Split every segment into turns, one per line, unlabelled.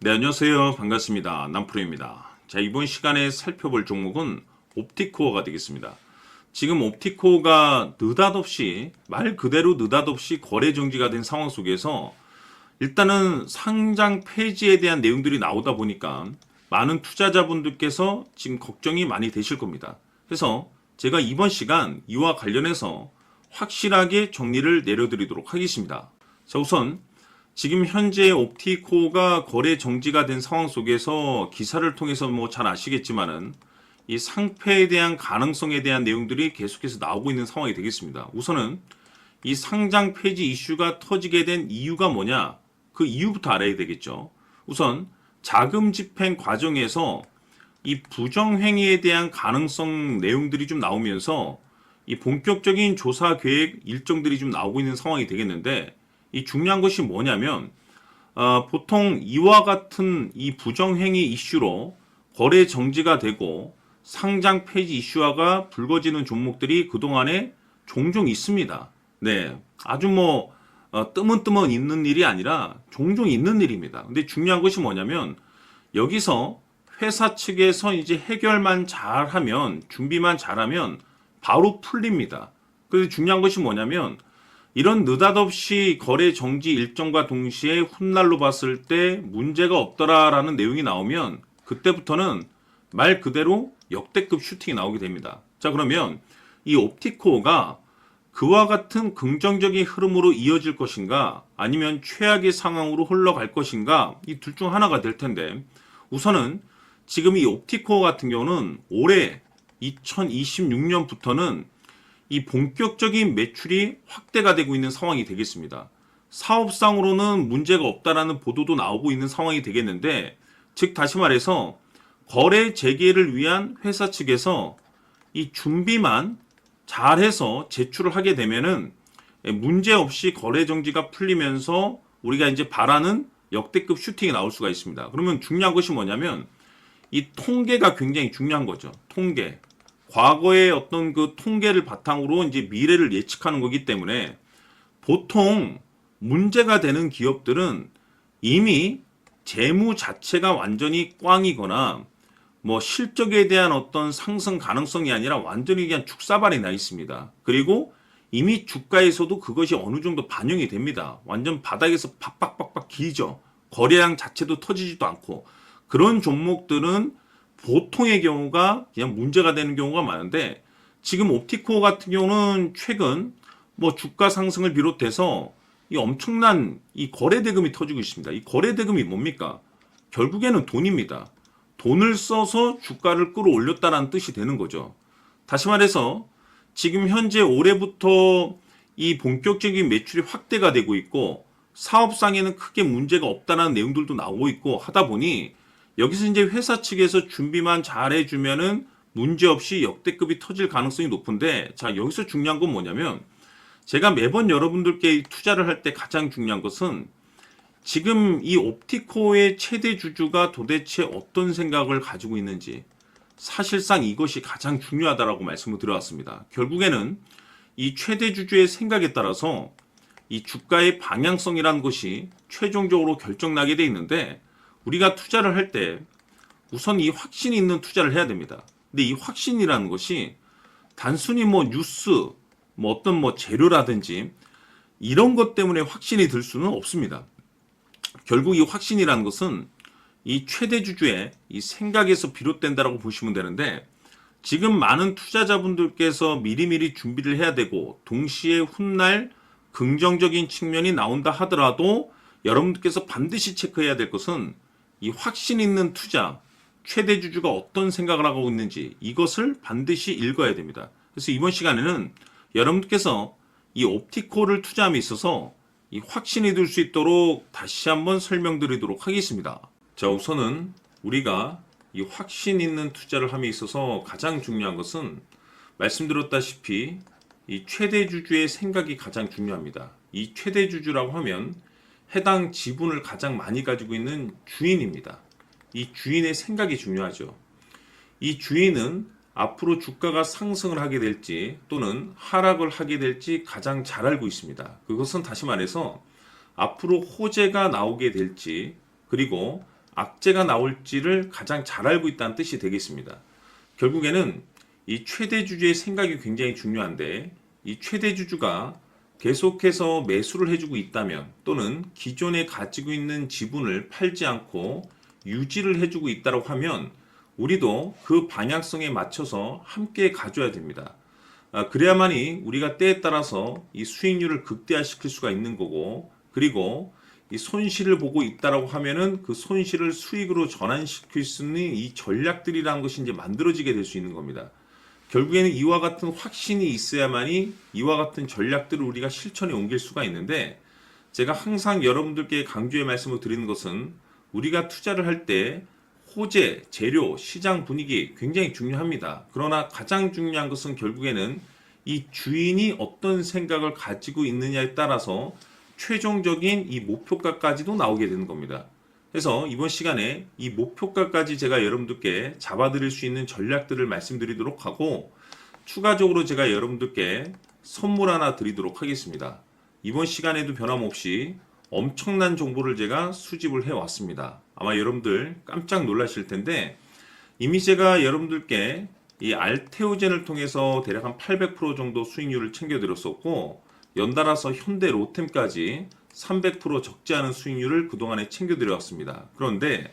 네, 안녕하세요. 반갑습니다. 남프로입니다. 자, 이번 시간에 살펴볼 종목은 옵티코어가 되겠습니다. 지금 옵티코어가 느닷없이, 말 그대로 느닷없이 거래 정지가 된 상황 속에서 일단은 상장 폐지에 대한 내용들이 나오다 보니까 많은 투자자분들께서 지금 걱정이 많이 되실 겁니다. 그래서 제가 이번 시간 이와 관련해서 확실하게 정리를 내려드리도록 하겠습니다. 자, 우선 지금 현재 옵티코가 거래 정지가 된 상황 속에서 기사를 통해서 잘 아시겠지만은 이 상폐에 대한 가능성에 대한 내용들이 계속해서 나오고 있는 상황이 되겠습니다. 우선은 이 상장 폐지 이슈가 터지게 된 이유가 뭐냐? 그 이유부터 알아야 되겠죠. 우선 자금 집행 과정에서 이 부정행위에 대한 가능성 내용들이 좀 나오면서 이 본격적인 조사 계획 일정들이 좀 나오고 있는 상황이 되겠는데, 이 중요한 것이 뭐냐면 보통 이와 같은 이 부정행위 이슈로 거래 정지가 되고 상장 폐지 이슈화가 불거지는 종목들이 그동안에 종종 있습니다. 네, 아주 뜨문뜨문 있는 일이 아니라 종종 있는 일입니다. 근데 중요한 것이 뭐냐면 여기서 회사 측에서 이제 해결만 잘하면, 준비만 잘하면 바로 풀립니다. 그래서 중요한 것이 뭐냐면 이런 느닷없이 거래 정지 일정과 동시에 훗날로 봤을 때 문제가 없더라라는 내용이 나오면 그때부터는 말 그대로 역대급 슈팅이 나오게 됩니다. 자, 그러면 이 옵티코가 그와 같은 긍정적인 흐름으로 이어질 것인가, 아니면 최악의 상황으로 흘러갈 것인가, 이 둘 중 하나가 될 텐데, 우선은 지금 이 옵티코어 같은 경우는 올해 2026년부터는 이 본격적인 매출이 확대가 되고 있는 상황이 되겠습니다. 사업상으로는 문제가 없다라는 보도도 나오고 있는 상황이 되겠는데, 즉 다시 말해서 거래 재개를 위한 회사 측에서 이 준비만 잘해서 제출을 하게 되면은 문제없이 거래 정지가 풀리면서 우리가 이제 바라는 역대급 슈팅이 나올 수가 있습니다. 그러면 중요한 것이 뭐냐면 이 통계가 굉장히 중요한 거죠. 통계. 과거의 어떤 그 통계를 바탕으로 이제 미래를 예측하는 거기 때문에 보통 문제가 되는 기업들은 이미 재무 자체가 완전히 꽝이거나 실적에 대한 어떤 상승 가능성이 아니라 완전히 그냥 죽사발이 나 있습니다. 그리고 이미 주가에서도 그것이 어느 정도 반영이 됩니다. 완전 바닥에서 팍팍팍팍 길죠. 거래량 자체도 터지지도 않고, 그런 종목들은 보통의 경우가 그냥 문제가 되는 경우가 많은데, 지금 옵티코어 같은 경우는 최근 주가 상승을 비롯해서 이 엄청난 이 거래 대금이 터지고 있습니다. 이 거래 대금이 뭡니까? 결국에는 돈입니다. 돈을 써서 주가를 끌어올렸다는 뜻이 되는 거죠. 다시 말해서 지금 현재 올해부터 이 본격적인 매출이 확대가 되고 있고 사업상에는 크게 문제가 없다는 내용들도 나오고 있고 하다 보니 여기서 이제 회사 측에서 준비만 잘 해주면은 문제없이 역대급이 터질 가능성이 높은데, 자, 여기서 중요한 건 뭐냐면 제가 매번 여러분들께 투자를 할 때 가장 중요한 것은 지금 이 옵티코의 최대 주주가 도대체 어떤 생각을 가지고 있는지, 사실상 이것이 가장 중요하다라고 말씀을 드려왔습니다. 결국에는 이 최대 주주의 생각에 따라서 이 주가의 방향성이라는 것이 최종적으로 결정나게 돼 있는데, 우리가 투자를 할 때 우선 이 확신이 있는 투자를 해야 됩니다. 근데 이 확신이라는 것이 단순히 뉴스, 어떤 재료라든지 이런 것 때문에 확신이 들 수는 없습니다. 결국 이 확신이라는 것은 이 최대 주주의 이 생각에서 비롯된다라고 보시면 되는데, 지금 많은 투자자분들께서 미리미리 준비를 해야 되고 동시에 훗날 긍정적인 측면이 나온다 하더라도 여러분들께서 반드시 체크해야 될 것은 이 확신 있는 투자, 최대 주주가 어떤 생각을 하고 있는지 이것을 반드시 읽어야 됩니다. 그래서 이번 시간에는 여러분들께서 이 옵티코를 투자함에 있어서 이 확신이 들 수 있도록 다시 한번 설명드리도록 하겠습니다. 자, 우선은 우리가 이 확신 있는 투자를 함에 있어서 가장 중요한 것은 말씀드렸다시피 이 최대 주주의 생각이 가장 중요합니다. 이 최대 주주라고 하면 해당 지분을 가장 많이 가지고 있는 주인입니다. 이 주인의 생각이 중요하죠. 이 주인은 앞으로 주가가 상승을 하게 될지 또는 하락을 하게 될지 가장 잘 알고 있습니다. 그것은 다시 말해서 앞으로 호재가 나오게 될지, 그리고 악재가 나올지를 가장 잘 알고 있다는 뜻이 되겠습니다. 결국에는 이 최대 주주의 생각이 굉장히 중요한데, 이 최대 주주가 계속해서 매수를 해주고 있다면, 또는 기존에 가지고 있는 지분을 팔지 않고 유지를 해주고 있다고 하면 우리도 그 방향성에 맞춰서 함께 가져야 됩니다. 그래야만이 우리가 때에 따라서 이 수익률을 극대화시킬 수가 있는 거고, 그리고 이 손실을 보고 있다라고 하면은 그 손실을 수익으로 전환시킬 수 있는 이 전략들이라는 것이 이제 만들어지게 될 수 있는 겁니다. 결국에는 이와 같은 확신이 있어야만이 이와 같은 전략들을 우리가 실천에 옮길 수가 있는데, 제가 항상 여러분들께 강조의 말씀을 드리는 것은 우리가 투자를 할 때 호재, 재료, 시장 분위기 굉장히 중요합니다. 그러나 가장 중요한 것은 결국에는 이 주인이 어떤 생각을 가지고 있느냐에 따라서 최종적인 이 목표가까지도 나오게 되는 겁니다. 그래서 이번 시간에 이 목표가까지 제가 여러분들께 잡아드릴 수 있는 전략들을 말씀드리도록 하고, 추가적으로 제가 여러분들께 선물 하나 드리도록 하겠습니다. 이번 시간에도 변함없이 엄청난 정보를 제가 수집을 해왔습니다. 아마 여러분들 깜짝 놀라실 텐데, 이미 제가 여러분들께 이 알테오젠을 통해서 대략 한 800% 정도 수익률을 챙겨드렸었고, 연달아서 현대 로템까지 300% 적지 않은 수익률을 그동안에 챙겨드려왔습니다. 그런데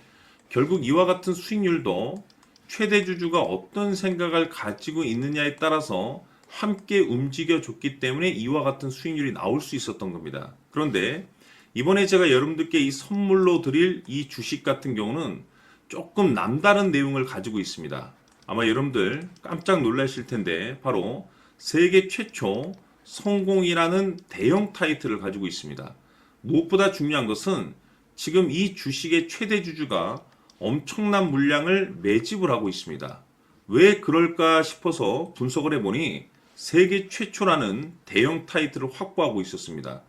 결국 이와 같은 수익률도 최대 주주가 어떤 생각을 가지고 있느냐에 따라서 함께 움직여줬기 때문에 이와 같은 수익률이 나올 수 있었던 겁니다. 그런데 이번에 제가 여러분들께 이 선물로 드릴 이 주식 같은 경우는 조금 남다른 내용을 가지고 있습니다. 아마 여러분들 깜짝 놀라실 텐데, 바로 세계 최초 성공이라는 대형 타이틀을 가지고 있습니다. 무엇보다 중요한 것은 지금 이 주식의 최대 주주가 엄청난 물량을 매집을 하고 있습니다. 왜 그럴까 싶어서 분석을 해보니 세계 최초라는 대형 타이틀을 확보하고 있었습니다.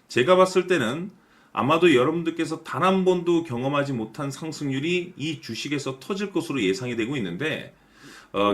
제가 봤을 때는 아마도 여러분들께서 단 한 번도 경험하지 못한 상승률이 이 주식에서 터질 것으로 예상이 되고 있는데,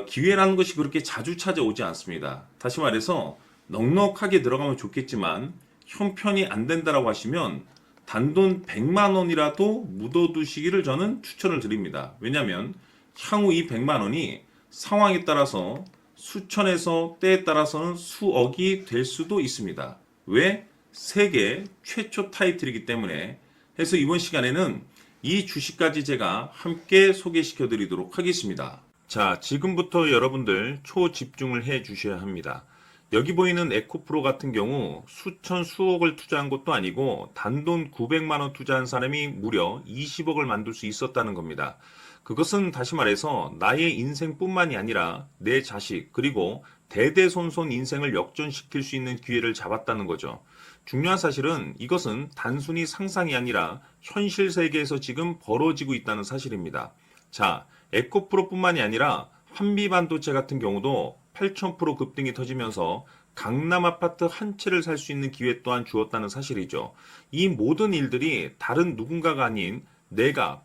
기회라는 것이 그렇게 자주 찾아오지 않습니다. 다시 말해서 넉넉하게 들어가면 좋겠지만 형편이 안 된다라고 하시면 단돈 100만 원이라도 묻어두시기를 저는 추천을 드립니다. 왜냐하면 향후 이 100만 원이 상황에 따라서 수천에서 때에 따라서는 수억이 될 수도 있습니다. 왜? 세계 최초 타이틀이기 때문에. 해서 이번 시간에는 이 주식까지 제가 함께 소개시켜 드리도록 하겠습니다. 자, 지금부터 여러분들 초집중을 해 주셔야 합니다. 여기 보이는 에코프로 같은 경우 수천 수억을 투자한 것도 아니고 단돈 900만 원 투자한 사람이 무려 20억을 만들 수 있었다는 겁니다. 그것은 다시 말해서 나의 인생뿐만이 아니라 내 자식, 그리고 대대손손 인생을 역전시킬 수 있는 기회를 잡았다는 거죠. 중요한 사실은 이것은 단순히 상상이 아니라 현실 세계에서 지금 벌어지고 있다는 사실입니다. 자, 에코프로뿐만이 아니라 한미반도체 같은 경우도 8,000% 급등이 터지면서 강남 아파트 한 채를 살 수 있는 기회 또한 주었다는 사실이죠. 이 모든 일들이 다른 누군가가 아닌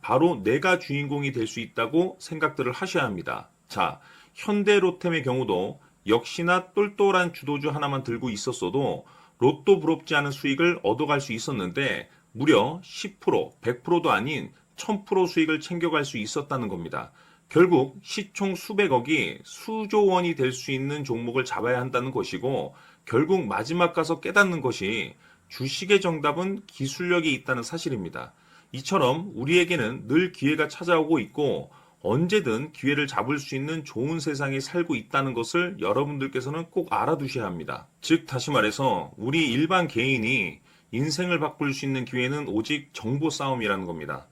바로 내가 주인공이 될 수 있다고 생각들을 하셔야 합니다. 자, 현대로템의 경우도 역시나 똘똘한 주도주 하나만 들고 있었어도 로또 부럽지 않은 수익을 얻어갈 수 있었는데 무려 10%, 100%도 아닌 1000% 수익을 챙겨갈 수 있었다는 겁니다. 결국 시총 수백억이 수조 원이 될 수 있는 종목을 잡아야 한다는 것이고, 결국 마지막 가서 깨닫는 것이 주식의 정답은 기술력이 있다는 사실입니다. 이처럼 우리에게는 늘 기회가 찾아오고 있고 언제든 기회를 잡을 수 있는 좋은 세상에 살고 있다는 것을 여러분들께서는 꼭 알아두셔야 합니다. 즉 다시 말해서 우리 일반 개인이 인생을 바꿀 수 있는 기회는 오직 정보 싸움이라는 겁니다.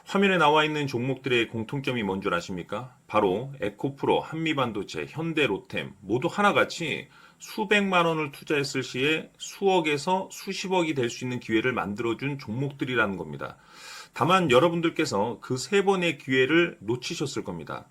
화면에 나와 있는 종목들의 공통점이 뭔 줄 아십니까? 바로 에코프로, 한미반도체, 현대로템 모두 하나같이 수백만 원을 투자했을 시에 수억에서 수십억이 될 수 있는 기회를 만들어준 종목들이라는 겁니다. 다만 여러분들께서 그 세 번의 기회를 놓치셨을 겁니다.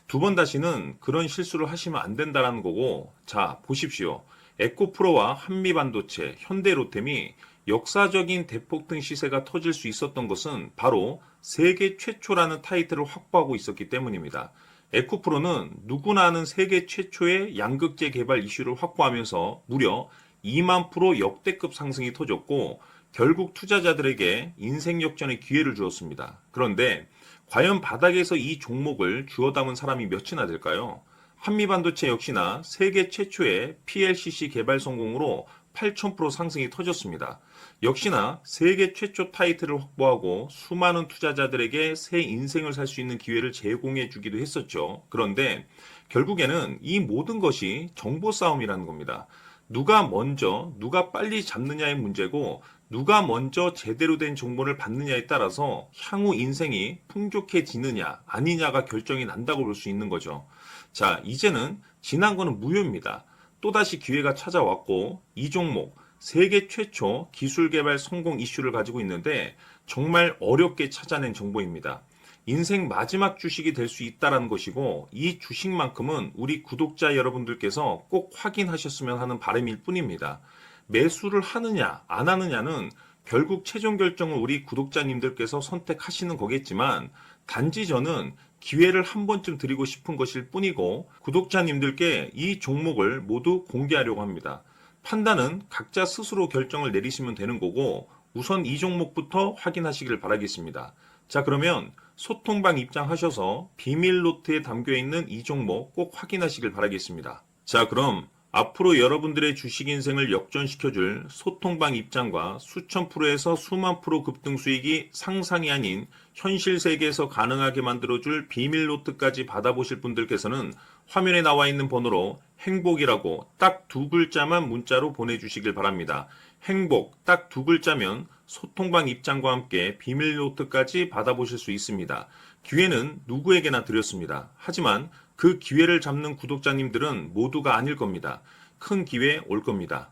두 번 다시는 그런 실수를 하시면 안 된다는 거고, 자 보십시오. 에코프로와 한미반도체, 현대로템이 역사적인 대폭등 시세가 터질 수 있었던 것은 바로 세계 최초라는 타이틀을 확보하고 있었기 때문입니다. 에코프로는 누구나 아는 세계 최초의 양극재 개발 이슈를 확보하면서 무려 2만% 역대급 상승이 터졌고, 결국 투자자들에게 인생 역전의 기회를 주었습니다. 그런데 과연 바닥에서 이 종목을 주워 담은 사람이 몇이나 될까요? 한미반도체 역시나 세계 최초의 PLCC 개발 성공으로 8,000% 상승이 터졌습니다. 역시나 세계 최초 타이틀을 확보하고 수많은 투자자들에게 새 인생을 살 수 있는 기회를 제공해 주기도 했었죠. 그런데 결국에는 이 모든 것이 정보 싸움이라는 겁니다. 누가 먼저, 누가 빨리 잡느냐의 문제고, 누가 먼저 제대로 된 정보를 받느냐에 따라서 향후 인생이 풍족해지느냐, 아니냐가 결정이 난다고 볼 수 있는 거죠. 자, 이제는 지난 거는 무효입니다. 또다시 기회가 찾아왔고, 이 종목, 세계 최초 기술 개발 성공 이슈를 가지고 있는데, 정말 어렵게 찾아낸 정보입니다. 인생 마지막 주식이 될 수 있다는 것이고, 이 주식만큼은 우리 구독자 여러분들께서 꼭 확인하셨으면 하는 바람일 뿐입니다. 매수를 하느냐 안 하느냐는 결국 최종 결정을 우리 구독자님들께서 선택하시는 거겠지만, 단지 저는 기회를 한 번쯤 드리고 싶은 것일 뿐이고, 구독자님들께 이 종목을 모두 공개하려고 합니다. 판단은 각자 스스로 결정을 내리시면 되는 거고, 우선 이 종목부터 확인하시길 바라겠습니다. 자, 그러면 소통방 입장하셔서 비밀 노트에 담겨 있는 이 종목 꼭 확인하시길 바라겠습니다. 자, 그럼 앞으로 여러분들의 주식 인생을 역전시켜줄 소통방 입장과 수천 프로에서 수만 프로 급등 수익이 상상이 아닌 현실 세계에서 가능하게 만들어줄 비밀 노트까지 받아보실 분들께서는 화면에 나와 있는 번호로 행복이라고 딱 두 글자만 문자로 보내주시길 바랍니다. 행복 딱 두 글자면 소통방 입장과 함께 비밀 노트까지 받아보실 수 있습니다. 기회는 누구에게나 드렸습니다. 하지만 그 기회를 잡는 구독자님들은 모두가 아닐 겁니다. 큰 기회 올 겁니다.